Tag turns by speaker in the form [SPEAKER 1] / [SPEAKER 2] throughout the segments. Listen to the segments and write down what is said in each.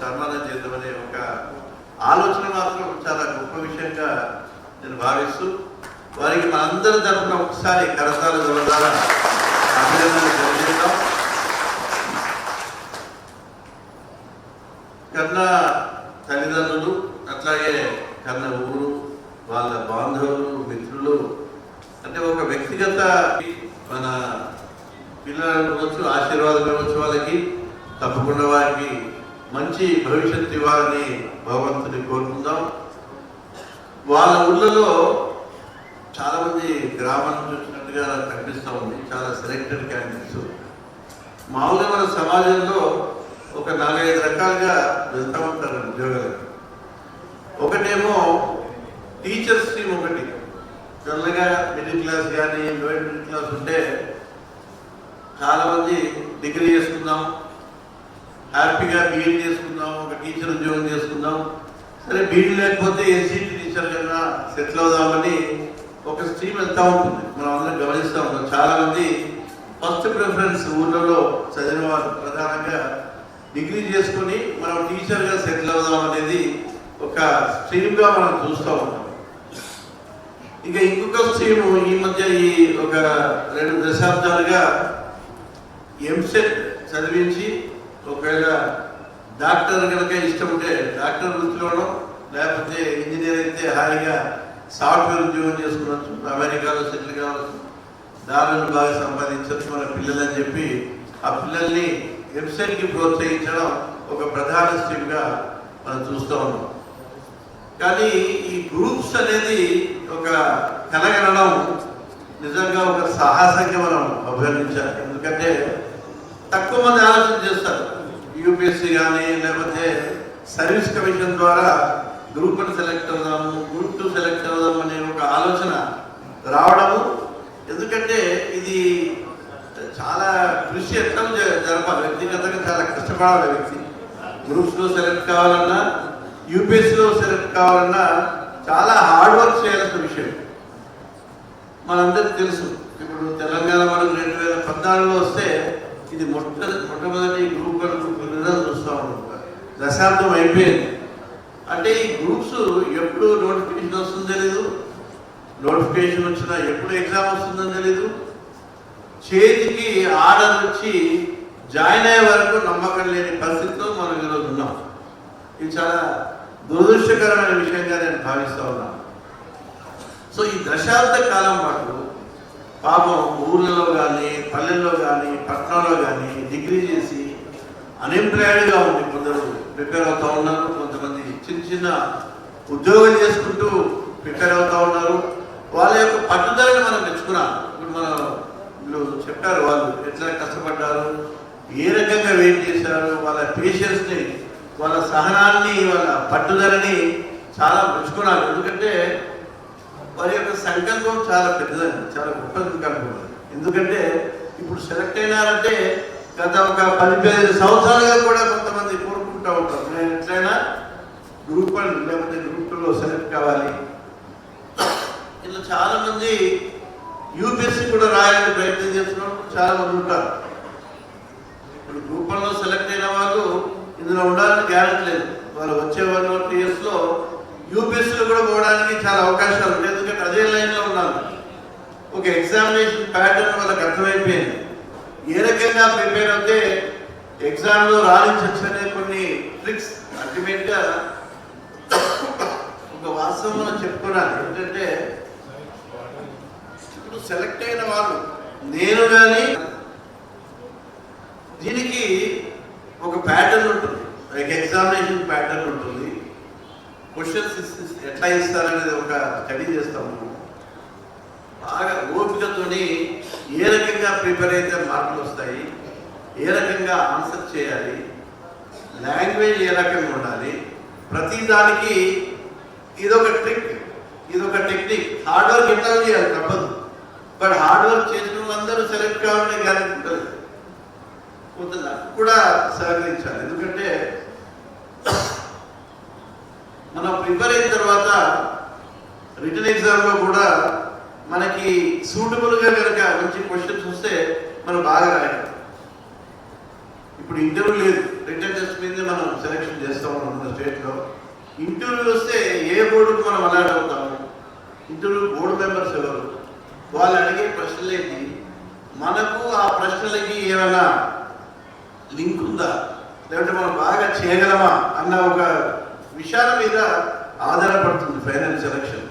[SPEAKER 1] సన్మానం చేద్దామనే ఒక ఆలోచన మాత్రం చాలా గొప్ప విషయంగా నేను భావిస్తూ వారికి మనందరి తరఫున ఒకసారి కరతాల ద్వారా అభినందనలు తెలియజేద్దాం. కన్న తల్లిదండ్రులు, అట్లాగే కన్న ఊరు, వాళ్ళ బాంధవులు, మిత్రులు, అంటే ఒక వ్యక్తిగత మన పిల్లలు ఇవ్వచ్చు, ఆశీర్వాదం ఇవ్వచ్చు. వాళ్ళకి తప్పకుండా వారికి మంచి భవిష్యత్తు ఇవ్వాలని భగవంతుని కోరుకుందాం. వాళ్ళ ఊళ్ళలో చాలామంది గ్రామాల నుంచి వచ్చినట్టుగా కనిపిస్తూ ఉంది. చాలా సెలెక్టెడ్ క్యాండిడేట్స్. మామూలుగా మన సమాజంలో ఒక 4-5 రకాలుగా వెళ్తూ ఉంటారు ఉద్యోగాలకు. ఒకటేమో టీచర్ స్ట్రీమ్, ఒకటి జనరల్గా మిడిల్ క్లాస్ కానీ లోయర్ మిడిల్ క్లాస్ ఉంటే చాలామంది డిగ్రీ చేసుకుందాం, హ్యాపీగా బీఈడీ చేసుకుందాం, ఒక టీచర్ ఉద్యోగం చేసుకుందాం, సరే బీఈడీ లేకపోతే ఎన్సీటీ టీచర్ కన్నా సెటిల్ అవుదామని ఒక స్ట్రీమ్ వెళ్తూ ఉంటుంది. మనం అందరం గమనిస్తూ ఉంటాం. చాలామంది ఫస్ట్ ప్రిఫరెన్స్ ఊళ్ళలో చదివిన వాళ్ళు ప్రధానంగా డిగ్రీ చేసుకొని మనం టీచర్గా సెటిల్ అవుదాం అనేది ఒక స్ట్రీమ్గా మనం చూస్తూ ఉంటాం. ఇక ఇంకొక స్ట్రీమ్ ఈ మధ్య ఈ ఒక 2 దశాబ్దాలుగా ఎంసెట్ చదివించి ఒకవేళ డాక్టర్ కనుక ఇష్టం ఉంటే డాక్టర్ వృత్తిలోనో, లేకపోతే ఇంజనీర్ అయితే హాయిగా సాఫ్ట్వేర్ ఉద్యోగం చేసుకోవచ్చు, అమెరికాలో సెటిల్ కావచ్చు, దారులను బాగా సంపాదించవచ్చు మన పిల్లలని చెప్పి ఆ పిల్లల్ని ఎంసెట్కి ప్రోత్సహించడం ఒక ప్రధాన స్ట్రీమ్గా మనం చూస్తూ ఉన్నాం. కానీ ఈ గ్రూప్స్ అనేది ఒక కలగనడం నిజంగా ఒక సాహసంగా మనం అభివర్ణించాలి. ఎందుకంటే తక్కువ మంది ఆలోచన చేస్తారు. యూపీఎస్సీ కానీ లేకపోతే సర్వీస్ కమిషన్ ద్వారా గ్రూప్ 1 సెలెక్ట్ అవుదాము, గ్రూప్ 2 సెలెక్ట్ అవుదాము అనే ఒక ఆలోచన రావడము. ఎందుకంటే ఇది చాలా కృషి ఎట్లా జరపాలి, వ్యక్తిగతంగా చాలా కష్టపడాలి వ్యక్తి. గ్రూప్స్లో సెలెక్ట్ కావాలన్నా, యూపీఎస్సీలో సెలెక్ట్ కావాలన్నా చాలా హార్డ్ వర్క్ చేయాల్సిన విషయం మనందరికీ తెలుసు. ఇప్పుడు తెలంగాణ మనకు 2014లో వస్తే ఇది మొట్టమొదటి గ్రూప్ 1 గ్రూప్ 2 రిజల్ట్ చూస్తూ ఉంటాం. దశాబ్దం అయిపోయింది. అంటే ఈ గ్రూప్స్ ఎప్పుడు నోటిఫికేషన్ వస్తుందో తెలీదు, నోటిఫికేషన్ వచ్చినా ఎప్పుడు ఎగ్జామ్ వస్తుందని తెలీదు, చేతికి ఆర్డర్ వచ్చి జాయిన్ అయ్యే వరకు నమ్మకం లేని పరిస్థితిలో మనం ఈరోజు ఉన్నాం. ఇది చాలా దురదృష్టకరమైన విషయంగా నేను భావిస్తూ ఉన్నాను. సో ఈ దశాబ్ద కాలం పాటు పాపం ఊళ్ళలో కానీ, పల్లెల్లో కానీ, పట్టణంలో కానీ డిగ్రీ చేసి అన్ఎంప్లాయిడ్గా ఉండి కొందరు ప్రిపేర్ అవుతూ ఉన్నారు. కొంతమంది చిన్న చిన్న ఉద్యోగం చేసుకుంటూ ప్రిపేర్ అవుతూ ఉన్నారు. వాళ్ళ యొక్క పట్టుదలని మనం మెచ్చుకున్నాం. ఇప్పుడు మనం వీళ్ళు చెప్పారు వాళ్ళు ఎట్లా కష్టపడ్డారు, ఏ రకంగా వెయిట్ చేశారు, వాళ్ళ పేషెన్స్ని, వాళ్ళ సహనాన్ని, వాళ్ళ పట్టుదలని చాలా మెచ్చుకున్నారు. ఎందుకంటే వారి యొక్క సంకల్పం చాలా పెద్దదండి, చాలా గొప్ప సంకల్పం. ఎందుకంటే ఇప్పుడు సెలెక్ట్ అయినారంటే గత ఒక 10-15 సంవత్సరాలుగా కూడా కొంతమంది కోరుకుంటూ ఉంటారు, నేను ఎట్లయినా గ్రూప్ 1 లేకపోతే గ్రూప్ 2లో సెలెక్ట్ కావాలి. ఇలా చాలామంది యూపీఎస్సీ కూడా రాయాలని ప్రయత్నం చేస్తున్నప్పుడు చాలామంది ఉంటారు. ఇప్పుడు గ్రూప్ 1లో సెలెక్ట్ అయిన వాళ్ళు ఇందులో ఉండాలని గ్యారెంటీ లేదు. వాళ్ళు వచ్చే 1-2 ఇయర్స్లో యూపీఎస్సీలో కూడా పోవడానికి చాలా అవకాశాలు ఉంటాయి. ఎందుకంటే అదే లైన్లో ఉన్నారు. ఒక ఎగ్జామినేషన్ ప్యాటర్న్ వాళ్ళకి అర్థమైపోయింది. ఏ రకంగా ప్రిపేర్ అవుతే ఎగ్జామ్లో రాణించవచ్చు అనే కొన్ని ట్రిక్స్ అల్టిమేట్గా ఒక వాస్తవం మనం చెప్పుకోవాలి. ఏంటంటే ఇప్పుడు సెలెక్ట్ అయిన వాళ్ళు నేను కానీ దీనికి ఒక ప్యాటర్న్ ఉంటుంది, ఎగ్జామినేషన్ ప్యాటర్న్ ఉంటుంది. క్వశ్చన్స్ ఎట్లా ఇస్తారనేది ఒక స్టడీ చేస్తాము. బాగా ఓపికతోని ఏ రకంగా ప్రిపేర్ అయితే మార్కులు వస్తాయి, ఏ రకంగా ఆన్సర్ చేయాలి, లాంగ్వేజ్ ఏ రకంగా ఉండాలి, ప్రతి దానికి ఇదొక ట్రిక్, ఇదొక టెక్నిక్. హార్డ్ వర్క్ ఎట్లా చేయాలి తప్పదు. బట్ హార్డ్ వర్క్ చేసిన వాళ్ళందరూ సెలెక్ట్ కావాలనే గ్యారెంటీ ఉంటుంది. కొంత నాకు కూడా సహకరించాలి. ఎందుకంటే మనం ప్రిపేర్ అయిన తర్వాత రిటన్ ఎగ్జామ్లో కూడా మనకి సూటబుల్గా కనుక మంచి క్వశ్చన్స్ వస్తే మనం బాగా రాయాలి. ఇప్పుడు ఇంటర్వ్యూ లేదు, రిటర్న్ టెస్ట్ మీదే మనం సెలెక్షన్ చేస్తూ ఉన్నాం మన స్టేట్లో. ఇంటర్వ్యూ వస్తే ఏ బోర్డుకు మనం అలాట్ అవుతాము, ఇంటర్వ్యూ బోర్డు మెంబర్స్ ఎవరు, వాళ్ళు అడిగే ప్రశ్నలు ఏంటి, మనకు ఆ ప్రశ్నలకి ఏమైనా లింక్ ఉందా, లేదంటే మనం బాగా చేయగలమా అన్న ఒక విషయాల మీద ఆధారపడుతుంది final selection.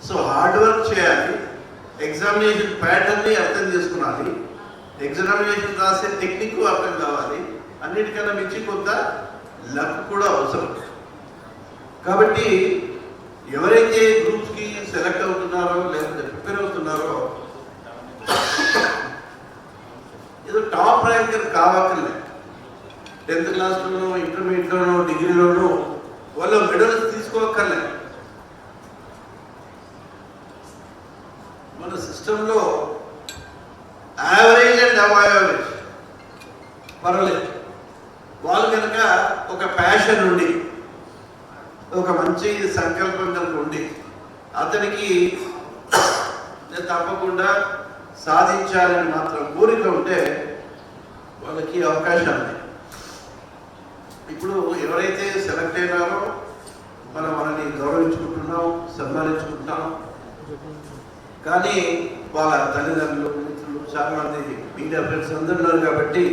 [SPEAKER 1] So hard work చేయాలి, ఎగ్జామినేషన్ ప్యాటర్న్ని అర్థం చేసుకోవాలి, ఎగ్జామినేషన్ రాసే టెక్నిక్ అర్థం కావాలి, అన్నిటికన్నా మించి కొంత లక్ కూడా అవసరం. కాబట్టి ఎవరైతే గ్రూప్స్కి సెలెక్ట్ అవుతున్నారో లేకపోతే ప్రిపేర్ అవుతున్నారో ఏదో టాప్ ర్యాంకర్ కావక్కర్లే, 10th క్లాస్లోనూ ఇంటర్మీడియట్లోనూ డిగ్రీలోనూ వాళ్ళు మెడల్స్ తీసుకోవక్కర్లే. మన సిస్టంలో యావరేజ్ అండ్ అబవ్ యావరేజ్ పర్వాలేదు, వాళ్ళు కనుక ఒక ప్యాషన్ ఉండి ఒక మంచి సంకల్పం కనుక ఉండి అతనికి నేను తప్పకుండా సాధించాలని మాత్రం కోరిక ఉంటే వాళ్ళకి అవకాశాలు. ఇప్పుడు ఎవరైతే సెలెక్ట్ అయినారో మనం వాళ్ళని గౌరవించుకుంటున్నాం, సన్మానించుకుంటున్నాం. కానీ వాళ్ళ తల్లిదండ్రులు, మిత్రులు, చాలా మంది మీడియా ఫ్రెండ్స్ అందరూ ఉన్నారు కాబట్టి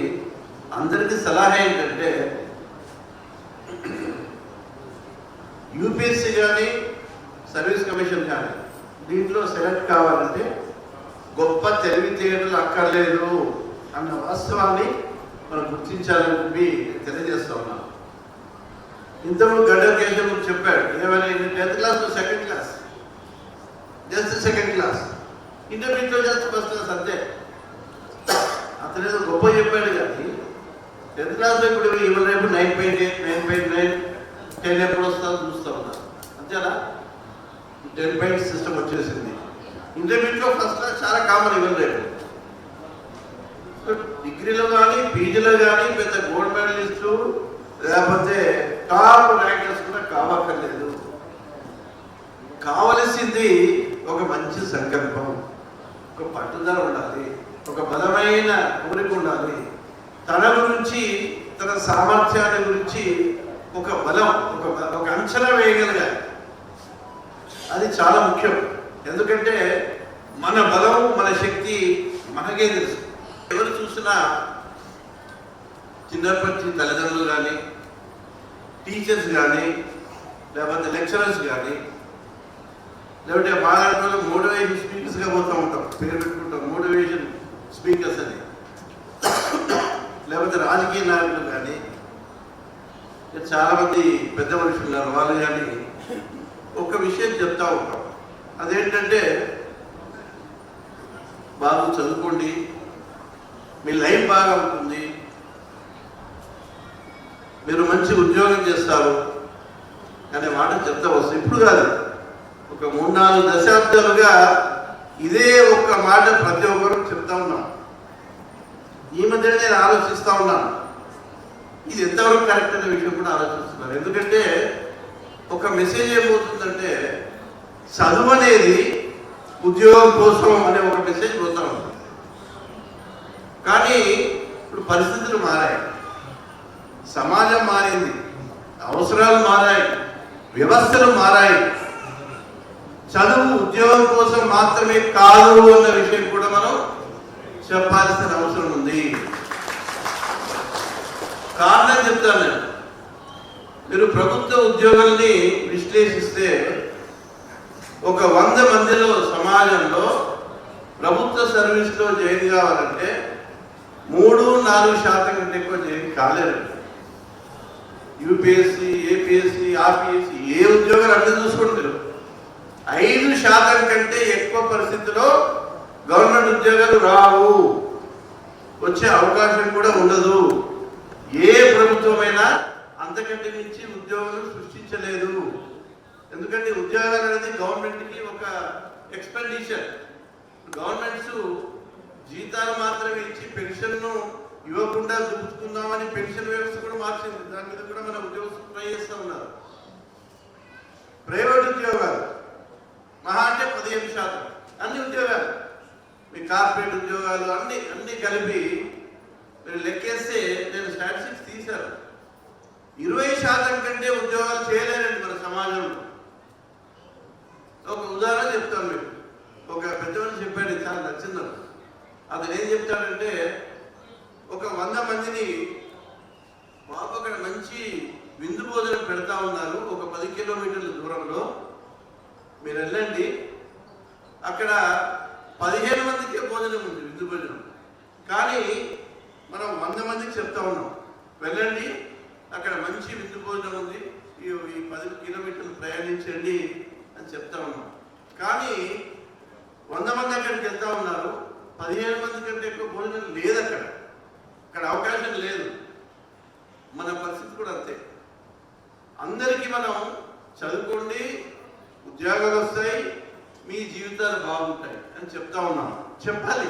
[SPEAKER 1] అందరికీ సలహా ఏంటంటే యూపీఎస్సీ కానీ సర్వీస్ కమిషన్ కానీ దీంట్లో సెలెక్ట్ కావాలంటే గొప్ప తెలివితేటలు అక్కర్లేదు అన్న వాస్తవాన్ని మనం గుర్తించాలని చెప్పి తెలియజేస్తా ఉన్నాం. ఇంతకుముందు గడ్డర్ కేశవ్ చెప్పాడు ఏమైనా 10th క్లాస్లో second class, just second class, ఇంటర్మీడియట్లో జస్ట్ ఫస్ట్ క్లాస్ అంతే. అతను ఏదో గొప్ప చెప్పాడు కానీ 10th క్లాస్లో ఇప్పుడు ఇవాళ రేపు 9.8, 9.9, 10 ఎప్పుడు వస్తుందో చూస్తూ ఉన్నారు అంతేనా. 10 పాయింట్ సిస్టమ్ వచ్చేసింది. ఇంటర్మీడియట్లో ఫస్ట్ క్లాస్ చాలా కామన్ ఇవాళ రేపు. డిగ్రీలో కానీ పీజీలో కానీ పెద్ద గోల్డ్ మెడలిస్టు లేకపోతే టాప్ ర్యాంకర్స్ కూడా కావక్కర్లేదు. కావలసింది ఒక మంచి సంకల్పం, ఒక పట్టుదల ఉండాలి, ఒక బలమైన కోరిక ఉండాలి, తన గురించి తన సామర్థ్యాన్ని గురించి ఒక బలం, ఒక అంచనా వేయగలగాలి. అది చాలా ముఖ్యం. ఎందుకంటే మన బలం, మన శక్తి మనకే తెలుసు. ఎవరు చూసినా చిన్నప్పటి తల్లిదండ్రులు కానీ, టీచర్స్ కానీ, లేకపోతే లెక్చరర్స్ కానీ, లేకపోతే బాగా మోటివేషన్ స్పీకర్స్గా పోతూ ఉంటాం, పేరు పెట్టుకుంటాం మోటివేషన్ స్పీకర్స్ అని, లేకపోతే రాజకీయ నాయకులు కానీ, చాలామంది పెద్ద మనుషులు ఉన్నారు, వాళ్ళు కానీ ఒక విషయం చెప్తా ఉంటాం. అదేంటంటే బాగా చదువుకోండి, మీ లైఫ్ బాగా ఉంటుంది, మీరు మంచి ఉద్యోగం చేస్తారు అనే మాట చెప్తా వస్తుంది. ఇప్పుడు కాదు, ఒక 3-4 దశాబ్దాలుగా ఇదే ఒక్క మాట ప్రతి ఒక్కరు చెప్తా ఉన్నాం. ఈ మధ్యనే నేను ఆలోచిస్తూ ఉన్నాను ఇది ఎంతవరకు కరెక్ట్ అనే విషయం కూడా ఆలోచిస్తున్నాను. ఎందుకంటే ఒక మెసేజ్ ఏమవుతుందంటే చదువు అనేది ఉద్యోగం కోసం అనే ఒక మెసేజ్ పోతా ఉంది. కానీ ఇప్పుడు పరిస్థితులు మారాయి, సమాజం మారింది, అవసరాలు మారాయి, వ్యవస్థలు మారాయి. చదువు ఉద్యోగం కోసం మాత్రమే కాదు అన్న విషయం కూడా మనం చెప్పాల్సిన అవసరం ఉంది. కారణం చెప్తాను నేను. మీరు ప్రభుత్వ ఉద్యోగాల్ని విశ్లేషిస్తే ఒక 100 మందిలో సమాజంలో ప్రభుత్వ సర్వీస్లో జాయిన్ కావాలంటే 3-4% కంటే ఎక్కువ జాయిన్ కాలేరు. యూపీఎస్సీ, ఏపీఎస్సీ, ఆర్పీఎస్సీ ఏ ఉద్యోగాలు అన్నీ చూసుకుంటారు. 5% కంటే ఎక్కువ పరిస్థితిలో గవర్నమెంట్ ఉద్యోగాలు రావు, వచ్చే అవకాశం కూడా ఉండదు. ఏ ప్రభుత్వమైనా అంతకంటే నుంచి ఉద్యోగాలు సృష్టించలేదు. ఎందుకంటే ఉద్యోగాలు అనేది గవర్నమెంట్కి ఒక ఎక్స్పెండిచర్. గవర్నమెంట్స్ జీతాలు మాత్రమే ఇచ్చి పెన్షన్ను ఇవ్వకుండా చూసుకుందామని పెన్షన్ వ్యవస్థ కూడా మార్చింది. దాని మీద కూడా మన ఉద్యోగస్తులు ట్రై చేస్తూ ఉన్నారు. ప్రైవేట్ ఉద్యోగాలు మహా అంటే 15%. అన్ని ఉద్యోగాలు, మీ కార్పొరేట్ ఉద్యోగాలు అన్ని కలిపి మీరు లెక్కేస్తే నేను స్టాటిస్టిక్స్ 90% కంటే ఉద్యోగాలు చేయలేరండి మన సమాజంలో. ఒక ఉదాహరణ చెప్తాను మీకు. ఒక పెద్ద మనిషి చెప్పాడు, చాలా నచ్చింది. అతను ఏం చెప్తాడంటే, ఒక 100 మందిని బాబు అక్కడ మంచి విందు భోజనం పెడతా ఉన్నారు, ఒక 10 కిలోమీటర్ల దూరంలో మీరు వెళ్ళండి, అక్కడ 15 మందికే భోజనం ఉంది, విందు భోజనం. కానీ మనం 100 మందికి చెప్తా ఉన్నాం, వెళ్ళండి అక్కడ మంచి విందు భోజనం ఉంది, ఈ 10 కిలోమీటర్లు ప్రయాణించండి అని చెప్తా ఉన్నాం. కానీ 100 మంది అక్కడికి వెళ్తా ఉన్నారు, 15 మంది కంటే ఎక్కువ భోజనం లేదు అక్కడ అవకాశం లేదు. మన పరిస్థితి కూడా అంతే. అందరికీ మనం చదువుకోండి, ఉద్యోగాలు వస్తాయి, మీ జీవితాలు బాగుంటాయి అని చెప్తా ఉన్నాం. చెప్పాలి,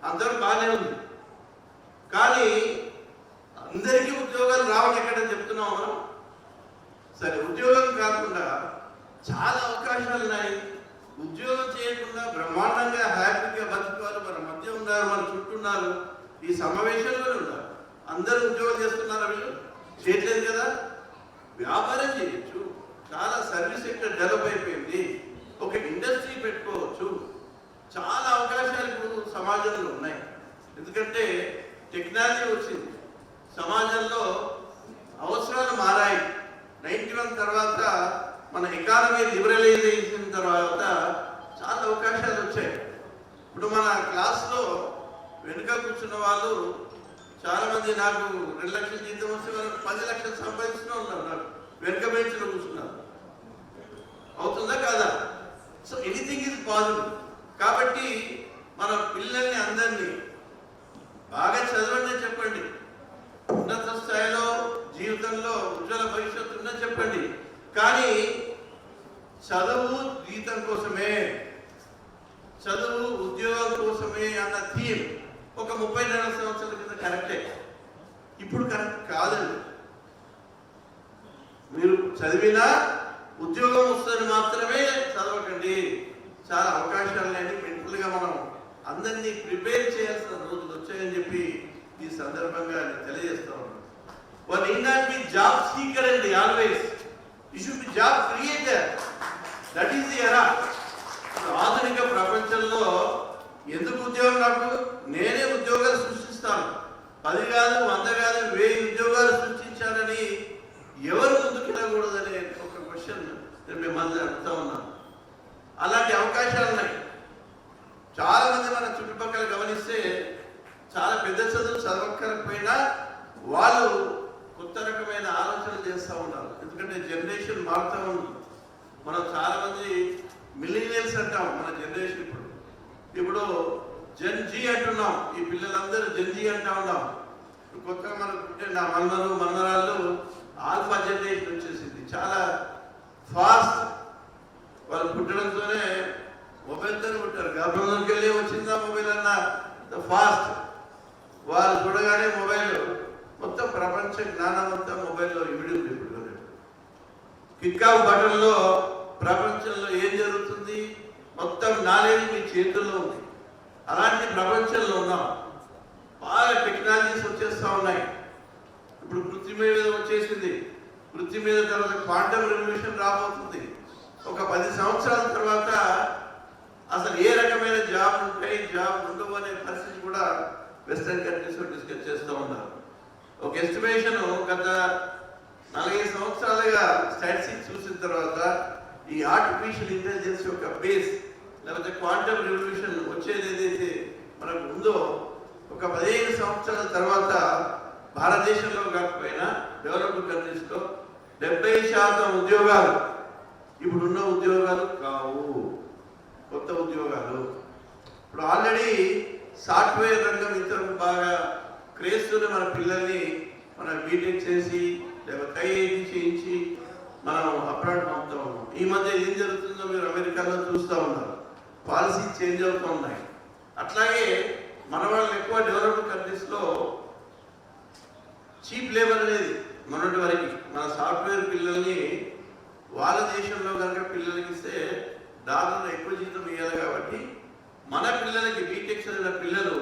[SPEAKER 1] అందరూ బాగానే ఉంది. కానీ అందరికీ ఉద్యోగాలు రావడం ఎక్కడని చెప్తున్నాం మనం. సరే, ఉద్యోగం కాకుండా చాలా అవకాశాలు ఉన్నాయి. ఉద్యోగం చేయకుండా బ్రహ్మాండంగా హ్యాపీగా బతుకోవాలి. మన మధ్య ఉన్నారు, మన చుట్టూ ఉన్నారు, ఈ సమావేశంలోనే ఉన్నారు. అందరూ ఉద్యోగం చేస్తున్నారు, వీళ్ళు చేయట్లేదు కదా. వ్యాపారం చేయొచ్చు, చాలా సర్వీస్ సెక్టర్ డెవలప్ అయిపోయింది, ఒక ఇండస్ట్రీ పెట్టుకోవచ్చు. చాలా అవకాశాలు ఇప్పుడు సమాజంలో ఉన్నాయి. ఎందుకంటే టెక్నాలజీ వచ్చింది, సమాజంలో అవసరాలు మారాయి. 91 తర్వాత మన ఎకానమీ లిబరలైజేషన్ తర్వాత చాలా అవకాశాలు వచ్చాయి. ఇప్పుడు మన క్లాస్లో వెనుక కూర్చున్న వాళ్ళు చాలామంది, నాకు 2 లక్షల జీతం వస్తే వాళ్ళు 10 లక్షలు సంపాదిస్తూ ఉన్నారు, నాకు వెనుక బెంచ్లో కూర్చున్నారు. అవుతుందా కాదా? So anything is possible. కాబట్టి మన పిల్లల్ని అందరినీ బాగా చదవండి చెప్పండి, ఉన్నత స్థాయిలో జీవితంలో ఉజ్వల భవిష్యత్తు ఉందని చెప్పండి. కానీ చదువు జీతం కోసమే, చదువు ఉద్యోగం కోసమే అన్న థీమ్ ఒక 34 సంవత్సరాల కింద కరెక్టే, ఇప్పుడు కరెక్ట్ కాదండి. మీరు చదివినా ఉద్యోగం వస్తుందని మాత్రమే చదవకండి. చాలా అవకాశాలు లేని మెంటల్గా మనం అందరినీ ప్రిపేర్ చేయాల్సిన రోజులు వచ్చాయని చెప్పి ఈ సందర్భంగా నేను తెలియజేస్తా ఉన్నాను. One need not be job seeker అండి, always you should be job creator. That is the ఎరా. ఆధునిక ప్రపంచంలో ఎందుకు ఉద్యోగం? నాకు నేనే ఉద్యోగాలు సృష్టిస్తాను, 10 కాదు 100 కాదు 1000 ఉద్యోగాలు సృష్టించాలని ఎవరు ముందుకెళ్ళకూడదనే ఒక క్వశ్చన్ నేను మిమ్మల్ని అడుగుతా ఉన్నాను. అలాంటి అవకాశాలు ఉన్నాయి. చాలా మంది మన చుట్టుపక్కల గమనిస్తే చాలా పెద్ద చదువు చదవకపోయినా వాళ్ళు కొత్త రకమైన ఆలోచనలు చేస్తూ ఉన్నారు. ఎందుకంటే జనరేషన్ మారుతూ ఉంది. మనం చాలా మంది మిలీనియల్స్ అంటాం మన జనరేషన్. ఇప్పుడు జెన్ జీ అంటున్నాం, ఈ పిల్లలందరూ జెన్ జీ అంటా ఉన్నాం. కొత్తగా మనకు నా మనమరాళ్ళు ఆల్ఫా జనరేషన్ వచ్చేసింది. చాలా ఫాస్ట్, వాళ్ళు పుట్టడంతోనే మొబైల్తోనే పుట్టారు. గర్భంలోకి వెళ్ళి వచ్చిందా మొబైల్ అన్న ఫాస్ట్. వాళ్ళు చూడగానే మొబైల్, మొత్తం ప్రపంచ జ్ఞానం అంతా మొబైల్లో ఇమిడి ఉంది. ఇప్పుడు కిక్ఆఫ్ బటన్లో ప్రపంచంలో ఏం జరుగుతుంది మొత్తం నాలెడ్జ్ మీ చేతుల్లో ఉంది. అలాంటి ప్రపంచంలో ఉన్నాం. బాగా టెక్నాలజీస్ వచ్చేస్తూ ఉన్నాయి. ఇప్పుడు కృత్రిమ మీద వచ్చేసింది, కృత్రిమ మీద తర్వాత క్వాంటమ్ రెవల్యూషన్ రాబోతుంది. ఒక 10 సంవత్సరాల తర్వాత అసలు ఏ రకమైన జాబ్ ఉంటాయి, జాబ్ ఉండవు అనే పరిస్థితి కూడా వెస్టర్న్ కంట్రీస్లో డిస్కస్ చేస్తూ ఉన్నారు. ఒక ఎస్టిమేషన్ గత 40 సంవత్సరాలుగా స్టాటిస్టిక్స్ చూసిన తర్వాత ఈ ఆర్టిఫిషియల్ ఇంటెలిజెన్స్ యొక్క బేస్ లేకపోతే క్వాంటమ్ రెవల్యూషన్ వచ్చేది ఏదైతే మనకు ఉందో, ఒక 15 సంవత్సరాల తర్వాత భారతదేశంలో కాకపోయినా డెవలప్డ్ కంట్రీస్లో 70% ఉద్యోగాలు ఇప్పుడున్న ఉద్యోగాలు కావు, కొత్త ఉద్యోగాలు. ఇప్పుడు ఆల్రెడీ సాఫ్ట్వేర్ రంగం ఇంతకు బాగా క్రేజ్తోనే మన పిల్లల్ని మనం బీటెక్ చేసి లేకపోతే ఐఐటి చేయించి మనం అప్రాడ్ పంపుతా ఉన్నాం. ఈ మధ్య ఏం జరుగుతుందో మీరు అమెరికాలో చూస్తూ ఉన్నారు, పాలసీ చేంజ్ అవుతూ ఉన్నాయి. అట్లాగే మన వాళ్ళు ఎక్కువ డెవలప్డ్ కంట్రీస్లో చీప్ లేబర్ అనేది మొన్నటి వరకు మన సాఫ్ట్వేర్ పిల్లల్ని వాళ్ళ దేశంలో కనుక పిల్లలకి ఇస్తే దానిలో ఎక్కువ జీతం ఇవ్వాలి. కాబట్టి మన పిల్లలకి బీటెక్ చదివిన పిల్లలు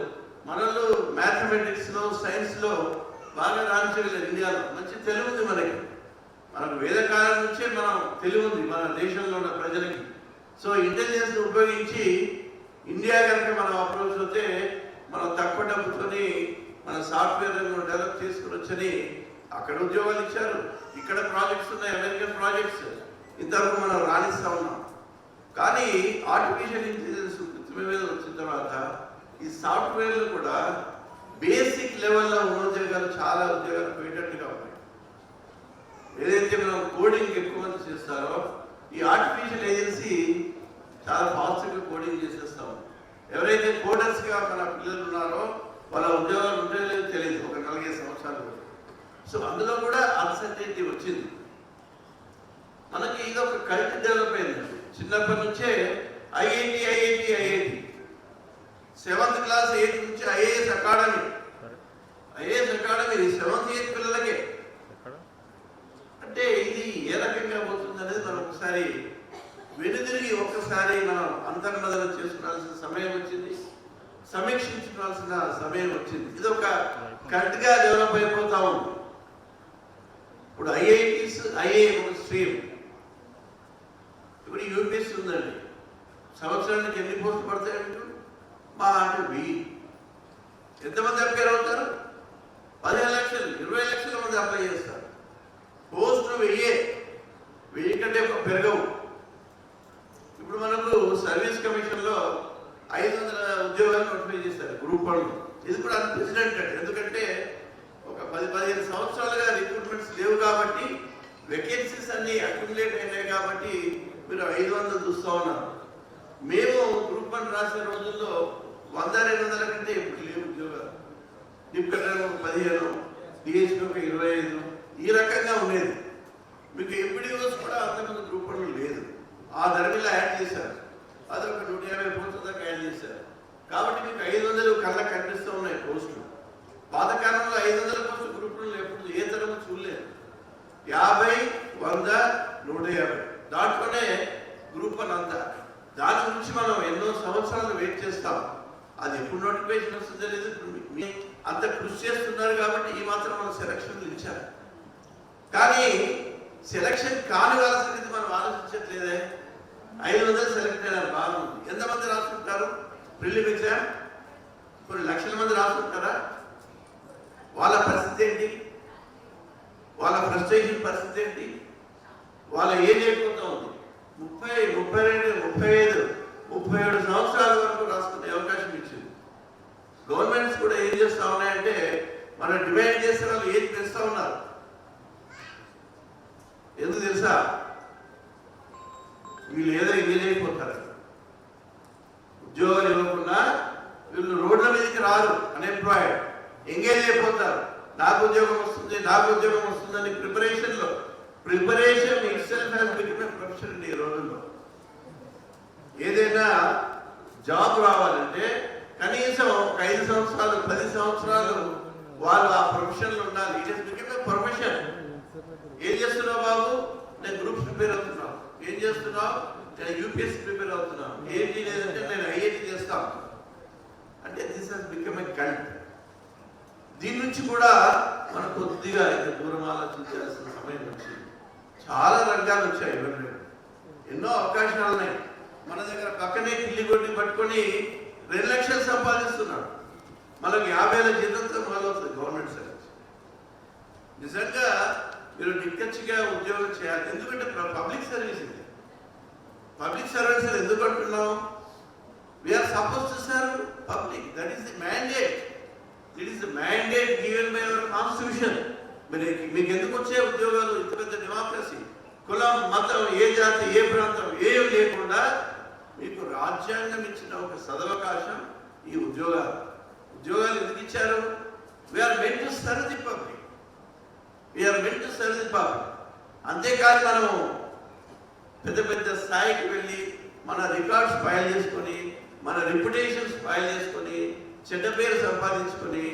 [SPEAKER 1] మనలో మ్యాథమెటిక్స్లో సైన్స్లో బాగా రాణించగలరు. ఇండియాలో మంచి తెలివి ఉంది మనకి. మనకు వేదకాలం నుంచే మనం తెలివి ఉంది మన దేశంలో ఉన్న ప్రజలకి. సో ఇంటెలిజెన్స్ ఉపయోగించి ఇండియా కనుక మనం అప్రోచ్ అవుతే మనం తక్కువ డబ్బుతోని మన సాఫ్ట్వేర్లను డెవలప్ చేసుకుని వచ్చని అక్కడ ఉద్యోగాలు ఇచ్చారు. ఇక్కడ ప్రాజెక్ట్స్ ఉన్నాయి, అమెరికన్ ప్రాజెక్ట్స్. ఇంతవరకు మనం రాణిస్తూ ఉన్నాం. కానీ ఆర్టిఫిషియల్ ఇంటెలిజెన్స్ మీద వచ్చిన తర్వాత ఈ సాఫ్ట్వేర్లు కూడా బేసిక్ లెవెల్లో ఉన్న ఉద్యోగాలు చాలా ఉద్యోగాలు పోయేటట్టుగా ఉన్నాయి. ఏదైతే మనం కోడింగ్ ఎక్కువ మంది చేస్తారో ఈ ఆర్టిఫిషియల్ ఏజెన్సీ చాలా ఫాస్ట్గా కోడింగ్ చేసేస్తాం. ఎవరైతే కోడర్స్గా మన పిల్లలు ఉన్నారో వాళ్ళ ఉద్యోగాలు ఉంటాయో లేదో తెలియదు ఒక 4-5 సంవత్సరాలు. సో అందులో కూడా అన్సర్టెనిటీ వచ్చింది. మనకి ఇది ఒక కల్చర్ డెవలప్ అయింది. చిన్నప్పటి నుంచే ఐఐటి 7th క్లాస్ 8th నుంచి ఐఏఎస్ అకాడమీ 7th 8th పిల్లలకే. అంటే ఇది ఏ రకంగా పోతుంది అనేది మనం ఒకసారి వెనుదిరిగి ఒక్కసారి మనం అంతర్మదన చేసుకోవాల్సిన సమయం వచ్చింది, సమీక్షించుకోవాల్సిన సమయం వచ్చింది. ఇది ఒక కరెక్ట్గా డెవలప్ అయిపోతా ఉంది. ఇప్పుడు ఐఐఏ ఒక స్ట్రీమ్, ఇప్పుడు యూపీఎస్సీ ఉందండి. సంవత్సరానికి ఎన్ని పోస్టులు పడతాయంటే మా అంటే 1000. ఎంతమంది అప్లై అవుతారు? 15 లక్షలు 20 లక్షల మంది అప్లై చేస్తారు. పోస్టులు 1000 కంటే పెరగవు. ఇప్పుడు మనకు సర్వీస్ కమిషన్లో 500 ఉద్యోగాలు నోటిఫై చేస్తారు గ్రూప్ 1. ఇది కూడా అన్ప్రెసిడెంటెడ్. ఎందుకంటే ఒక 10-15 సంవత్సరాలుగా రిక్రూట్మెంట్స్ లేవు కాబట్టి వేకెన్సీస్ అన్ని అక్యుములేట్ అయినాయి కాబట్టి మీరు 500 చూస్తూ ఉన్నారు. మేము గ్రూప్ 1 రాసే రోజుల్లో 100-200 కంటే ఇప్పుడు లేవు ఉద్యోగాలు. డిప్యూటీ ఒక 15, డిఎస్పీ ఒక 25 ఈ రకంగా ఉండేది. మీకు ఎంపీడీఓస్ కూడా అంతమంది గ్రూప్ 1 లేదు. ఆ ధరమిలా యాడ్ చేశారు. అదొక 150 పోస్టుల దాకా యాడ్ చేశారు. కాబట్టి మీకు 500 కళ్ళకు కనిపిస్తూ ఉన్నాయి పోస్టులు. పాతకాలంలో 500 పోస్టులు గ్రూప్ 1 ఎప్పుడు ఏ తరము చూడలేదు. 50, 100, 150 దాంట్లోనే గ్రూప్ 1 అంతా. దాని గురించి మనం ఎన్నో సంవత్సరాలు వెయిట్ చేస్తాం. అది ఎప్పుడు నోటిఫికేషన్ వస్తుందో లేదు. అంత కృషి చేస్తున్నారు కాబట్టి ఈ మాత్రం మనం సెలక్షన్లు ఇచ్చారు. కానీ సెలక్షన్ కాని వాళ్ళ సంగతి మనం ఆలోచించట్లేదే. 500 సెలెక్ట్ అయ్యారు, బాగుంది. ఎంతమంది రాసుకుంటారు? ప్రిలిమ్ ఎగ్జామ్ కొన్ని లక్షల మంది రాసుకుంటారా? వాళ్ళ పరిస్థితి ఏంటి? వాళ్ళ ఫ్రస్ట్రేషన్ పరిస్థితి ఏంటి? వాళ్ళ ఏజ్ అయిపోతూ ఉంది. 30, 32, 35, 37 సంవత్సరాల వరకు రాసుకునే అవకాశం ఇచ్చింది. గవర్నమెంట్స్ కూడా ఏం చేస్తూ ఉన్నాయంటే మనం డిమాండ్ చేసే వాళ్ళు ఏజ్ పెంచుతూ ఉన్నారు. ఎందుకు తెలుసా? వీళ్ళు ఏదో ఎంగేజ్ అయిపోతారు. ఉద్యోగాలు ఇవ్వకుండా వీళ్ళు రోడ్ల మీదకి రారు. అన్ఎంప్లాయిడ్ ఎంగేజ్ అయిపోతారు. నాకు ఉద్యోగం వస్తుందని preparation it self has become a profession ఈ రోజుల్లో. ఏదైనా జాబ్ రావాలంటే కనీసం 5 సంవత్సరాలు 10 సంవత్సరాలు వాళ్ళు ఆ ప్రొఫెషన్లో ఉండాలి. It has become a profession. ఏం చేస్తున్నావు బాబు? నేను గ్రూప్స్ ప్రిపేర్ అవుతున్నావు. ఏం చేస్తున్నావు? నేను యూపీఎస్సీ ప్రిపేర్ అవుతున్నాను. ఏంటి లేదంటే నేను ఐఐటి చేస్తాను అంటే this has become a cult. దీని నుంచి కూడా మనం కొద్దిగా ఇంకా దూరం ఆలోచించాల్సిన సమయం వచ్చింది. చాలా రంగాలు వచ్చాయి. ఎన్నో అవకాశాలు ఉన్నాయి. మన దగ్గర పక్కనే కిల్లి కొట్టి పట్టుకొని 2 లక్షలు సంపాదిస్తున్నాడు. మనకు 50,000 జీతంతో మొదలవుతుంది గవర్నమెంట్ సర్వీస్. నిజంగా మీరు నిక్కచ్చిగా ఉద్యోగం చేయాలి. ఎందుకంటే పబ్లిక్ సర్వీస్ ఇది. పబ్లిక్ సర్వీస్ ఎందుకు అంటున్నాం? We are suppose to serve public. That is the mandate. It is the mandate given by our constitution. మీకు ఎందుకు వచ్చే ఉద్యోగాలు? ఇంత పెద్ద డెమోక్రసీ, కులం, మతం, ఏ జాతి, ఏ ప్రాంతం ఏం లేకుండా మీకు రాజ్యాంగం ఇచ్చిన ఒక సదవకాశం ఈ ఉద్యోగాలు. ఉద్యోగాలు ఎందుకు ఇచ్చారు? We are meant to serve the public. We are meant to serve the public. అంతేకాదు మనము పెద్ద పెద్ద స్థాయికి వెళ్ళి మన రికార్డ్స్ ఫైల్ చేసుకొని, మన రెప్యుటేషన్స్ ఫైల్ చేసుకొని, చెడ్డ పేరు సంపాదించుకొని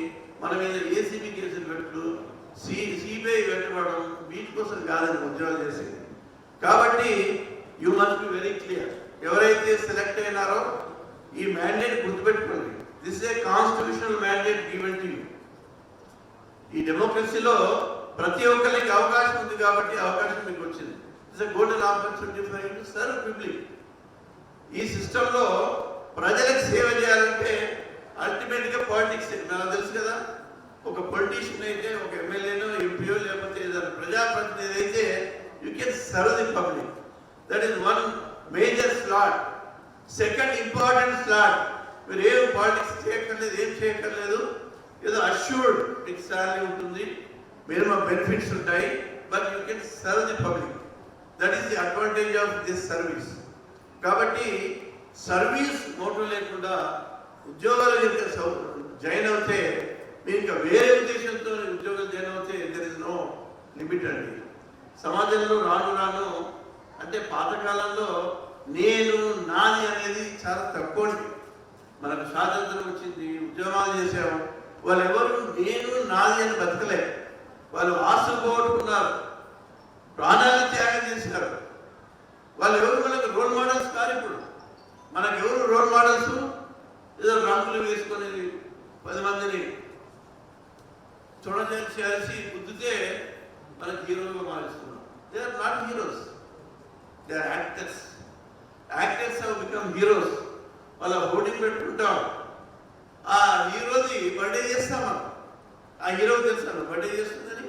[SPEAKER 1] మన మీద ఏసీబీ కేసులు పెట్టు, సిబిఐ పెట్టడం, వీటి కోసం కాదని ఉద్యోగాలు చేసేది. కాబట్టి you must be very clear. ఎవరైతే సెలెక్ట్ అయినారో ఈ మ్యాండేట్ గుర్తుపెట్టుకోండి. This A constitutional mandate given to you. ఈ డెమోక్రసీలో ప్రతి ఒక్కరికి అవకాశం ఉంది కాబట్టి అవకాశం మీకు వచ్చింది. It's a golden opportunity for you to serve public. ఈ సిస్టంలో ప్రజలకు సేవ చేయాలంటే అల్టిమేట్గా పాలిటిక్స్ నాకు తెలుసు కదా. ఒక పొలిటీషియన్ అయితే, ఒక ఎమ్మెల్యేనో ఎంపీఓ లేకపోతే ఏదైనా ప్రజాప్రతినిధి అయితే you can serve the public. That is one major slot. Second important slot, మీరు ఏం పాలిటిక్స్ చేయక్కర్లేదు, ఏం చేయక్కర్లేదు. ఏదో అష్యూర్డ్ మీకు శాలరీ ఉంటుంది, మినిమం బెనిఫిట్స్ ఉంటాయి, but you can serve the public. That is the advantage of this service. కాబట్టి సర్వీస్ మోటివ్ లేకుండా ఉద్యోగాలు జాయిన్ అవుతే, మీరు ఇంకా వేరే ఉద్దేశంతో ఉద్యోగాలు జాయిన్ అవుతే దెర్ ఇస్ నో లిమిట్ అండి. సమాజంలో రాను రాను అంటే పాతకాలంలో నేను నాది అనేది చాలా తక్కువ. మనకు స్వాతంత్రం వచ్చింది, ఉద్యోగాలు చేసాము, వాళ్ళు ఎవరు నేను నాది అని బతకలే. వాళ్ళు ఆశలు పోగొట్టుకున్నారు, ప్రాణాలను త్యాగం చేశారు. వాళ్ళు ఎవరు మనకు రోల్ మోడల్స్ కాదు. ఇప్పుడు మనకు ఎవరు రోల్ మోడల్స్? ఏదో రంగులు వేసుకొని 10 మందిని చూడచేసి గుద్దితే మనకు హీరోగా మారుస్తున్నాం. They are not heroes, they are actors. Actors have become heroes. వాళ్ళ హోర్డింగ్ పెట్టుకుంటాం, ఆ హీరోది బర్త్డే చేస్తాం మనం. ఆ హీరో తెలుసా బర్త్డే చేస్తుందని?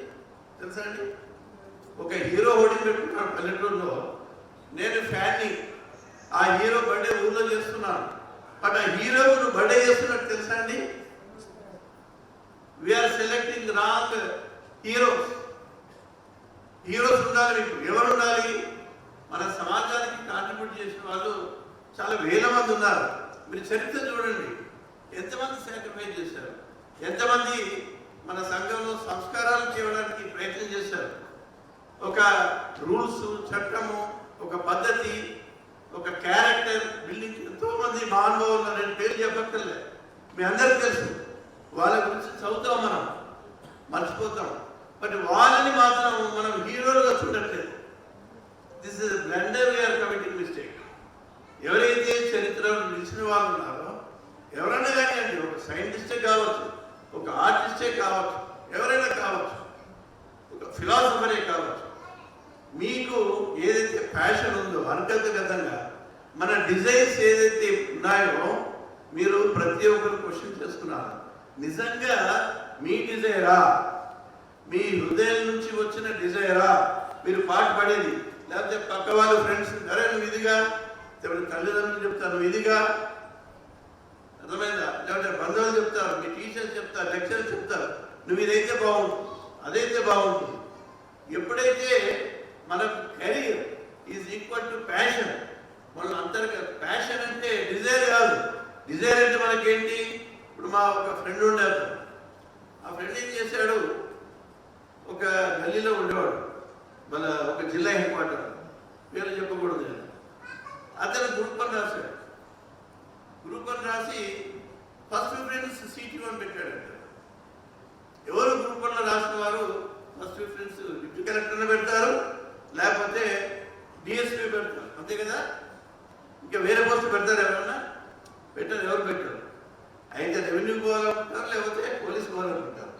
[SPEAKER 1] తెలుసా అండి? ఒక హీరో హోర్డింగ్ పెట్టుకుంటాడు పల్లెటూరులో, నేను ఫ్యాన్ని, ఆ హీరో బర్త్డే ఊళ్ళో చేస్తున్నాను, బట్ ఆ హీరో నువ్వు బర్త్డే చేస్తున్నట్టు తెలుసా అండి? We are selecting wrong heroes. Heroes ఉండాలి మీకు. ఎవరు ఉండాలి? మన సమాజానికి కాంట్రిబ్యూట్ చేసిన వాళ్ళు చాలా వేల మంది ఉన్నారు. మీరు చరిత్ర చూడండి, ఎంతమంది సాక్రిఫైస్ చేశారు, ఎంతమంది మన సంఘంలో సంస్కారాలు చేయడానికి ప్రయత్నం చేశారు. ఒక రూల్స్, చట్టము, ఒక పద్ధతి, ఒక క్యారెక్టర్ బిల్డింగ్. ఎంతో మంది మహానుభావులు, నేను పేరు చెప్పక్కర్లే, మీ అందరికీ తెలుసు. వాళ్ళ గురించి చదువుతాం, మనం మర్చిపోతాం. బట్ వాళ్ళని మాత్రం మనం హీరోలుగా చూడట్లేదు. This is blunder, we are committing mistake. ఎవరైతే చరిత్రలో నిలిచిన వాళ్ళు ఉన్నారో, ఎవరైనా కానీ అండి, ఒక సైంటిస్టే కావచ్చు, ఒక ఆర్టిస్టే కావచ్చు, ఎవరైనా కావచ్చు, ఒక ఫిలాసఫరే కావచ్చు, మీకు ఏదైతే ప్యాషన్ ఉందో అంతర్గతంగా మన డిజైర్స్ ఏదైతే ఉన్నాయో మీరు ప్రతి ఒక్కరు క్వశ్చన్ చేసుకున్నారు. నిజంగా మీ డిజైరా, మీ హృదయం నుంచి వచ్చిన డిజైరా మీరు పాటు పడేది? లేకపోతే పక్క వాళ్ళు ఫ్రెండ్స్, అరే నువ్వు ఇదిగా, లేకపోతే తల్లిదండ్రులు చెప్తారు నువ్వు ఇదిగా, అర్థమైందా? లేకపోతే బంధువులు చెప్తారు, మీ టీచర్స్ చెప్తారు, లెక్చర్స్ చెప్తారు, నువ్వు ఇదైతే బాగుంటుంది, అదైతే బాగుంటుంది. ఎప్పుడైతే మన career is equal to passion, మన ప్యాషన్ అంటే డిజైర్ కాదు. డిజైర్ అంటే మనకేంటి? ఇప్పుడు మా ఒక ఫ్రెండ్ ఉండేవాడు, ఆ ఫ్రెండ్ ఏం చేశాడు, ఒక గల్లీలో ఉండేవాడు, మన ఒక జిల్లా హెడ్ క్వార్టర్, పేరు చెప్పకూడదు నేను. అతను గ్రూప్ 1 రాశాడు. గ్రూప్ 1 రాసి ఫస్ట్ ప్రిఫరెన్స్ CT1 పెట్టాడంట. ఎవరు గ్రూప్ 1లో రాసిన వారు ఫస్ట్ ప్రిఫరెన్స్ డిప్యూటీ కలెక్టర్ని పెడతారు, లేకపోతే DSP పెడతారు, అంతే కదా. ఇంకా వేరే పోస్ట్ పెడతారు ఎవరన్నా? పెట్టారు. ఎవరు పెట్టారు? అయితే రెవెన్యూ పోవాలనుకుంటారు, లేకపోతే పోలీస్ పోవాలనుకుంటారు.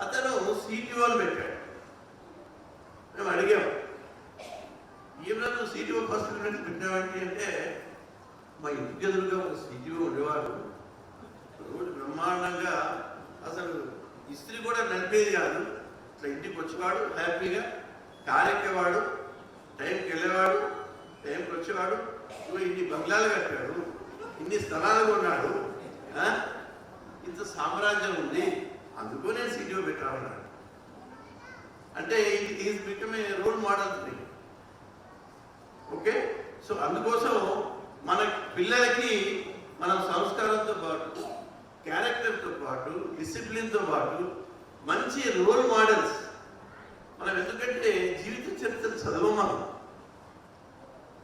[SPEAKER 1] అతను CT1 పెట్టాడు. మేము అడిగాము, ఏమన్నా నువ్వు CT1 ఫస్ట్ ప్రిఫరెన్స్ పెట్టావంటి అంటే, మా ఇంటికి ఎదురుగా ఒక CT1 ఉండేవాడు, రోడ్డు బ్రహ్మాండంగా, అసలు ఇస్త్రీ కూడా నడిపేది కాదు, ఇట్లా ఇంటికి వచ్చేవాడు, హ్యాపీగా కారెక్కేవాడు, టైంకి వెళ్ళేవాడు, టైంకి వచ్చేవాడు. ఇన్ని బంగ్లాలు కట్టాడు, ఇన్ని స్థలాలు కొన్నాడు, ఇంత సామ్రాజ్యం ఉంది, అందుకు నేను CT1 పెట్టామన్నాడు. అంటే it is become a role model to me. Okay, so అందుకోసం మన పిల్లలకి మనం సంస్కారంతో పాటు, క్యారెక్టర్తో పాటు, డిసిప్లిన్తో పాటు మంచి రోల్ మోడల్స్ మనం. ఎందుకంటే జీవిత చరిత్ర చదవమా,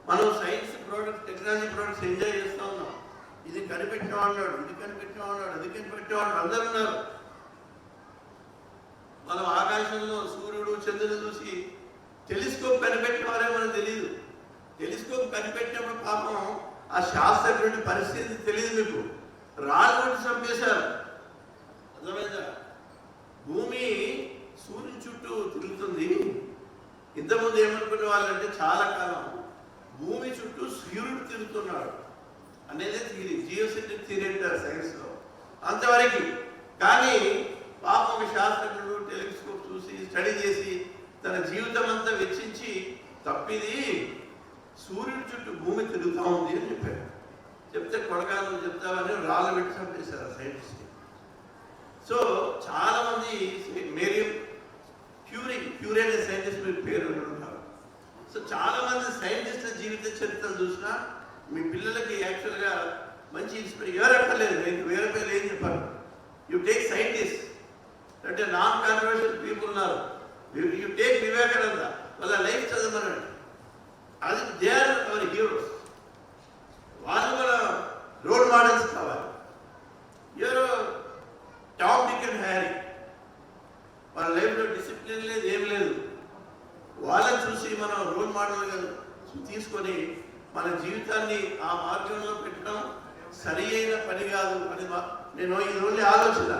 [SPEAKER 1] మనం science products, technology products enjoy చేస్తూ ఉన్నాం. ఇది కనిపెట్టామన్నాడు, ఇది కనిపెట్టామన్నాడు, అది కనిపెట్టామన్నాడు, అందరూ ఉన్నారు. మనం ఆకాశంలో సూర్యుడు, చంద్రుడు చూసి టెలిస్కోప్ కనిపెట్టినవారే మనకు తెలియదు. టెలిస్కోప్ కనిపెట్టినప్పుడు పాపం ఆ శాస్త్రజ్ఞుడి పరిస్థితి తెలియదు మీకు. రాళ్ళు కొట్టి చంపేశారు, అర్థమైందా? భూమి సూర్యుని చుట్టూ తిరుగుతుంది. ఇంతకుముందు ఏమనుకునే వాళ్ళంటే చాలా కాలం భూమి చుట్టూ సూర్యుడు తిరుగుతున్నాడు అనేది థియరీ, జియోసెంట్రిక్ థియరీ అంటారు సైన్స్లో అంతవరకు. కానీ పాప ఒక శాస్త్రజ్ఞుడు టెలిస్కోప్ చూసి స్టడీ చేసి తన జీవితం అంతా వెచ్చించి తప్పిది సూర్యుడి చుట్టూ భూమి తిరుగుతూ ఉంది అని చెప్పారు. చెప్తే కొడగాను చెప్తామని రాళ్ళు పెట్టి చంపేశారు సైంటిస్ట్. సో చాలా మంది మేరియం క్యూరీ అనే సైంటిస్ట్ మీరు పేరు ఉన్నారు. సో చాలా మంది సైంటిస్టుల జీవిత చరిత్రలు చూసినా మీ పిల్లలకి యాక్చువల్గా మంచి ఇన్స్పిరేషన్ ఎవరు అక్కర్లేదు. నేను వేరే పేరు ఏం చెప్పాను, యూ టేక్ సైంటిస్ట్ అంటే నాన్ కాంట్రవర్షియల్ పీపుల్ ఉన్నారు. యూ టేక్ వివేకానంద, వాళ్ళ లైఫ్ చదవమనండి. అది దే ఆర్ అవర్ హీరోస్. వాళ్ళు మన రోల్ మోడల్స్ కావాలి. ఎవరో టామ్ డిక్ అండ్ హ్యారీ, వాళ్ళ లైఫ్లో డిసిప్లిన్ లేదు, ఏం లేదు. వాళ్ళని చూసి మనం రోల్ మోడల్గా తీసుకొని మన జీవితాన్ని ఆ మార్గంలో పెట్టడం సరి అయిన పని కాదు అని నేను ఈ రోజు ఆలోచన.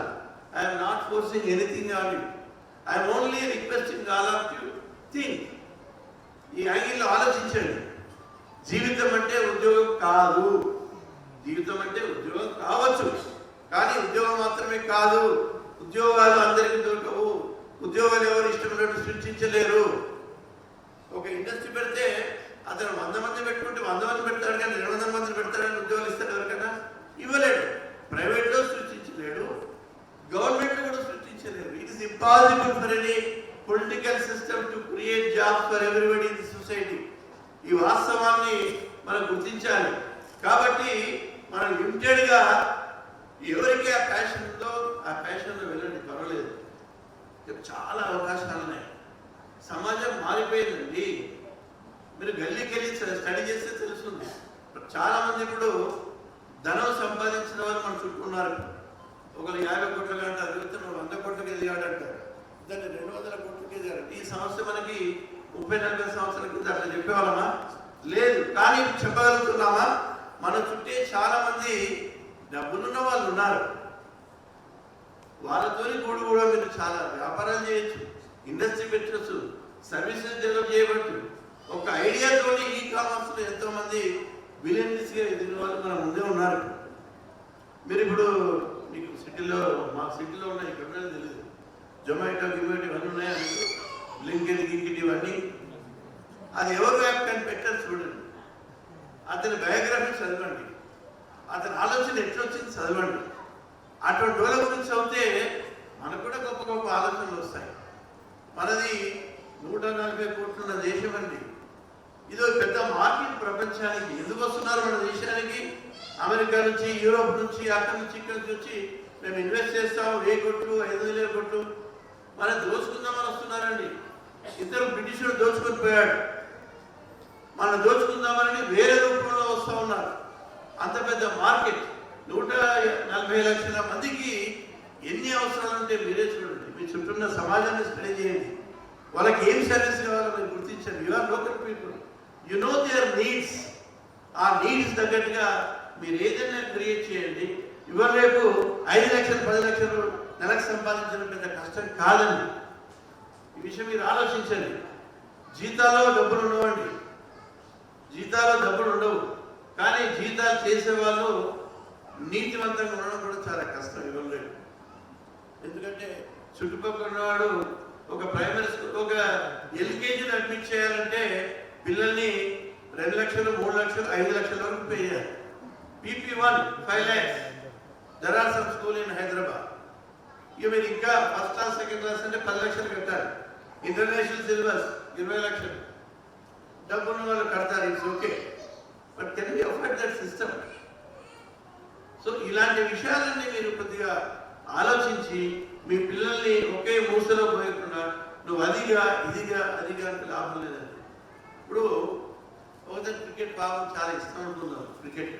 [SPEAKER 1] I'm not forcing anything on you, I'm only requesting all of you think. ఈ యాంగిల్లో ఆలోచించండి. జీవితం అంటే ఉద్యోగం కాదు, జీవితం అంటే ఉద్యోగం కావచ్చు కానీ ఉద్యోగం మాత్రమే కాదు. ఉద్యోగాలు అందరికీ దొరకవు. ఉద్యోగాలు ఎవరు ఇష్టమైనట్టు సృష్టించలేరు. ఒక ఇండస్ట్రీ పెడితే అతను 100 మంది పెట్టుకుంటే 100 మంది పెడతాడు కానీ 200 మంది పెడతాడని ఉద్యోగాలు ఇస్తాడు ఎవరికైనా? ఇవ్వలేడు. ప్రైవేట్లో సృష్టించలేడు, గవర్నమెంట్లో కూడా సృష్టించలేరు. It is impossible for any political system to create jobs for everybody in the society. ఈ వాస్తవాన్ని మనం గుర్తించాలి. కాబట్టి మనం లిమిటెడ్గా ఎవరికి ఆ ప్యాషన్ ఉందో ఆ ప్యాషన్లో వెళ్ళండి, పర్వాలేదు. చాలా అవకాశాలు ఉన్నాయి. సమాజం మారిపోయిందండి. మీరు గల్లీకి వెళ్ళి స్టడీ చేస్తే తెలుస్తుంది. చాలా మంది ఇప్పుడు ధనం సంపాదించిన వాళ్ళు మన చుట్టూ ఉన్నారు. ఒకరు 50 కోట్లకి అంటారు, 100 కోట్లకి ఎదిగాడంటారు, దాన్ని 200 కోట్లకి ఎదిగాడు. ఈ సమస్య మనకి 30-40 సంవత్సరాల కింద అట్లా చెప్పేవాళ్ళమా? లేదు. కానీ చెప్పగలుగుతున్నామా? మన చుట్టే చాలా మంది డబ్బులున్న వాళ్ళు ఉన్నారు. వాళ్ళతోని కూడా మీరు చాలా వ్యాపారాలు చేయొచ్చు, ఇండస్ట్రీ పెట్టచ్చు, సర్వీసెస్ డెవలప్ చేయవచ్చు. ఒక ఐడియాతోని ఈ కామర్స్లో ఎంతో మంది బిలియనీర్స్గా ఎదిగిన వాళ్ళు మన ముందే ఉన్నారు. మీరు ఇప్పుడు మీకు సిటీలో, మా సిటీలో ఉన్నాయి, ఇక్కడ తెలియదు, జొమాటో గిమాటో ఇవన్నీ ఉన్నాయా మీకు? బ్లింకిట్ గింకిట్ ఇవన్నీ. అది ఎవరు యాప్ కానీ పెట్టారు చూడండి. అతని బయోగ్రఫీ చదవండి, అతని ఆలోచన ఎట్లా వచ్చింది చదవండి. అటువంటి వాళ్ళ గురించి చదివితే మనకు కూడా గొప్ప గొప్ప ఆలోచనలు వస్తాయి. మనది 140 కోట్లున్న దేశం అండి. ఇది పెద్ద మార్కెట్ ప్రపంచానికి. ఎందుకు వస్తున్నారు మన దేశానికి? అమెరికా నుంచి, యూరోప్ నుంచి, అక్కడి నుంచి, ఇక్కడి నుంచి వచ్చి మేము ఇన్వెస్ట్ చేస్తాం, 1000 కోట్లు 5000 కోట్లు మనం దోచుకుందామని వస్తున్నారండి. ఇద్దరు బ్రిటిషుడు దోచుకొని పోయాడు, మనం దోచుకుందామని వేరే రూపంలో వస్తూ ఉన్నారు. అంత పెద్ద మార్కెట్, 140 లక్షల మందికి ఎన్ని అవసరాలు ఉంటే మీరే చూడండి. మీ చుట్టూన్న సమాజాన్ని స్టడీ చేయండి. వాళ్ళకి ఏం సర్వీస్ కావాలో మీరు గుర్తించండి. You are local people, you know their needs. ఆ నీడ్స్ తగ్గట్టుగా మీరు ఏదైనా క్రియేట్ చేయండి. ఇవాళ రేపు 5 లక్షలు 10 లక్షలు నెలకు సంపాదించడం పెద్ద కష్టం కాదండి. ఈ విషయం మీరు ఆలోచించండి. జీతాల్లో డబ్బులు ఉండవండి, జీతాల్లో డబ్బులు ఉండవు. కానీ జీతాలు చేసేవాళ్ళు నీతివంతంగా ఉండడం కూడా చాలా కష్టం ఇవాళ రేపు. ఎందుకంటే చుట్టుపక్కల ఉన్నవాడు ఒక ప్రైమరీ స్కూల్, ఒక ఎల్కేజీని అడ్మిట్ చేయాలంటే పిల్లల్ని 2 లక్షలు 3 లక్షలు 5 లక్షల వరకు పే చేయాలి. PP1 5 lakhs. There are some school in Hyderabad. ఇక మీరు ఇంకా ఫస్ట్ క్లాస్ సెకండ్ క్లాస్ అంటే 10 లక్షలు కట్టాలి. ఇంటర్నేషనల్ సిలబస్ 20 లక్షలు. డబ్బున్న వాళ్ళు కడతారు, it's okay. But can we afford that system? So ఇలాంటి విషయాలన్నీ మీరు కొద్దిగా ఆలోచించి మీ పిల్లల్ని ఒకే మూసలో పోయకుండా నువ్వు అదిగా ఇదిగా అదిగా అంటే లాభం లేదండి. ఇప్పుడు ఒకసారి క్రికెట్ పాపం చాలా ఇష్టం అనుకున్నాను. క్రికెట్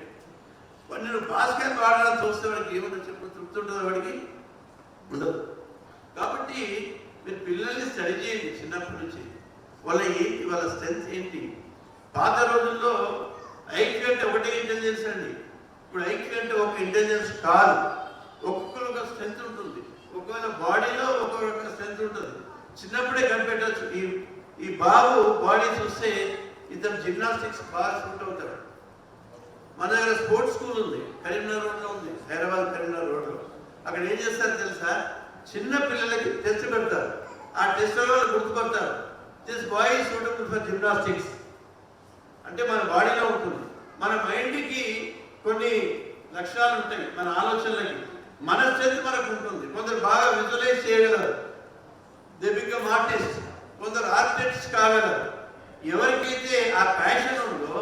[SPEAKER 1] వాడు నేను బాస్కెట్ ఆడడానికి చూస్తే వాడికి ఏమన్నా చెప్పు తృప్తి ఉంటుందో వాడికి ఉండదు. కాబట్టి మీరు పిల్లల్ని స్టడీ చేయండి చిన్నప్పటి నుంచి. వాళ్ళ ఏంటి, వాళ్ళ స్ట్రెంత్ ఏంటి. పాత రోజుల్లో ఐక్యూ అంటే ఒకటే ఇంటెలిజెన్స్ అండి. ఇప్పుడు ఐక్యూ అంటే ఒక ఇంటెలిజెన్స్ కాదు. ఒక్కొక్కరు ఒక స్ట్రెంత్ ఉంటుంది. ఒకవేళ బాడీలో ఒక్కొక్క స్ట్రెంత్ ఉంటుంది. చిన్నప్పుడే కనిపెట్టచ్చు. ఈ బాబు బాడీ చూస్తే ఇతను జిమ్నాస్టిక్స్ బాగా సూట్ అవుతాడు. మన దగ్గర స్పోర్ట్స్ స్కూల్ ఉంది, కరీంనగర్ రోడ్లో ఉంది, హైదరాబాద్ కరీంనగర్ రోడ్లో. అక్కడ ఏం చేస్తారు తెలుసా, చిన్న పిల్లలకి టెస్ట్ పెడతారు. ఆ టెస్ట్ వాళ్ళు గుర్తుపడతారు, this boy is suitable for gymnastics అంటే మన బాడీలో ఉంటుంది. మన మైండ్కి కొన్ని లక్షణాలు ఉంటాయి, మన ఆలోచనలకి. మన స్ట్రెంత్ మనకు ఉంటుంది. కొందరు బాగా విజువలైజ్ చేయగలరు, దే బికమ్ ఆర్టిస్ట్. కొందరు ఆర్కిటెక్ట్స్ కాగలరు. ఎవరికైతే ఆ ప్యాషన్ ఉందో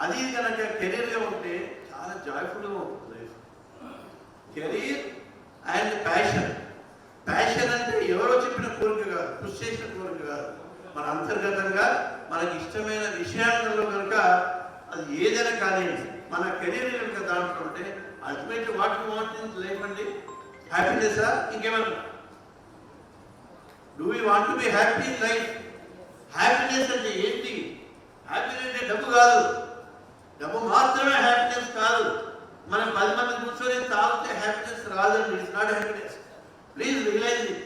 [SPEAKER 1] అది కనుక కెరీర్గా ఉంటే చాలా జాయ్ఫుల్గా ఉంటుంది life. Career and passion. Passion అంటే ఎవరో చెప్పిన కోరిక కాదు, కృషి చేసిన కోరిక కాదు. మన అంతర్గతంగా మనకి ఇష్టమైన విషయాలలో కనుక అది ఏదైనా కానివ్వండి, మన కెరీర్ కనుక దాంట్లో ఉంటే ultimate what you want in life అండి హ్యాపీనెస్సా ఇంకేమన్నా? Do you want to be happy in life? Happiness అంటే ఏంటి? హ్యాపీనెస్ అంటే డబ్బు కాదు, డబ్బు మాత్రమే హ్యాపీనెస్ కాదు. మనం 10 మంది కూర్చొని తాగితే హ్యాపీనెస్ రాదండి. It's not happiness. Please realise it.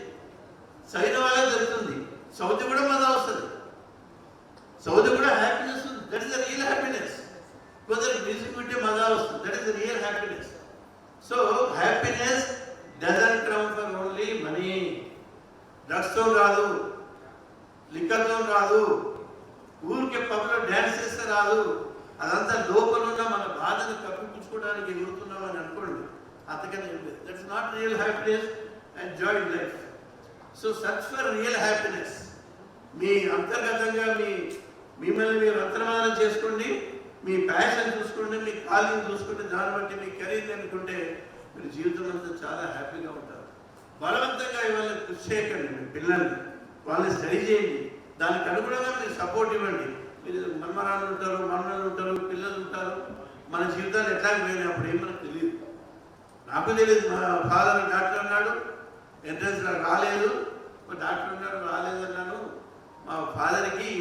[SPEAKER 1] సైన వాళ్ళే దొరుకుతుంది, సౌతి కూడా మజా వస్తుంది, సౌతి కూడా హ్యాపీనెస్ ఉంది. That is the real happiness. కొందరు మ్యూజిక్ వింటే మజా వస్తుంది, that is the real happiness. So happiness doesn't come for only money. డ్రగ్స్తో రాదు, లిక్కర్తో రాదు, ఊరికే పబ్లో డ్యాన్స్ చేస్తే రాదు. అదంతా లోపల ఉన్న మన బాధను కప్పిపుచ్చుకోవడానికి ఎగురుతున్నామని అనుకోండి, అంతకని ఏం లేదు. That's not real happiness and joy in life. So search for real happiness. మీ అంతర్గతంగా మిమ్మల్ని మీరు అంతర్మానం చేసుకోండి, మీ ప్యాషన్ చూసుకోండి, మీ కాలింగ్ చూసుకోండి. దాన్ని బట్టి మీ కెరీర్ అనుకుంటే మీరు జీవితం అంతా చాలా హ్యాపీగా ఉంటారు. బలవంతంగా ఇవాళ కృషి చేయకండి. మీ పిల్లల్ని వాళ్ళని స్టడీ చేయండి, దానికి అనుగుణంగా మీరు సపోర్ట్ ఇవ్వండి. మీరు మన్మరాలు ఉంటారు, మన్నలు ఉంటారు, పిల్లలు ఉంటారు. మన జీవితాలు ఎట్లా పోయినాయి అప్పుడు ఏం మనకు తెలియదు. నాకు తెలియదు. మా ఫాదర్ డాక్టర్ అన్నాడు, ఎంట్రన్స్ రాలేదు. డాక్టర్ అన్నాడు, రాలేదు అన్నాను. మా ఫాదర్కి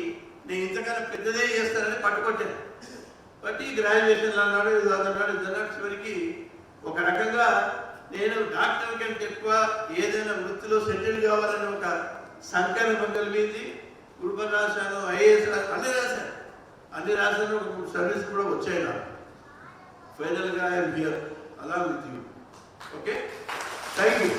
[SPEAKER 1] నేను ఇంతకన్నా పెద్దదే చేస్తానని పట్టుకొట్టాను. బట్టి గ్రాడ్యుయేషన్లో అన్నాడు, ఇది అన్నాడు, ఇది అన్నాడు. చివరికి ఒక రకంగా నేను డాక్టర్ కంటే ఎక్కువ ఏదైనా వృత్తిలో సెటిల్ కావాలని ఒక సంకల్పం కలిగింది. గ్రూప్ రాశాను, ఐఏఎస్ అన్ని రాశాను. ఒక 3 సర్వీస్ కూడా వచ్చాయి నాకు. ఫైనల్గా ఐఎమ్ హియర్ అలా with you. Okay, thank you.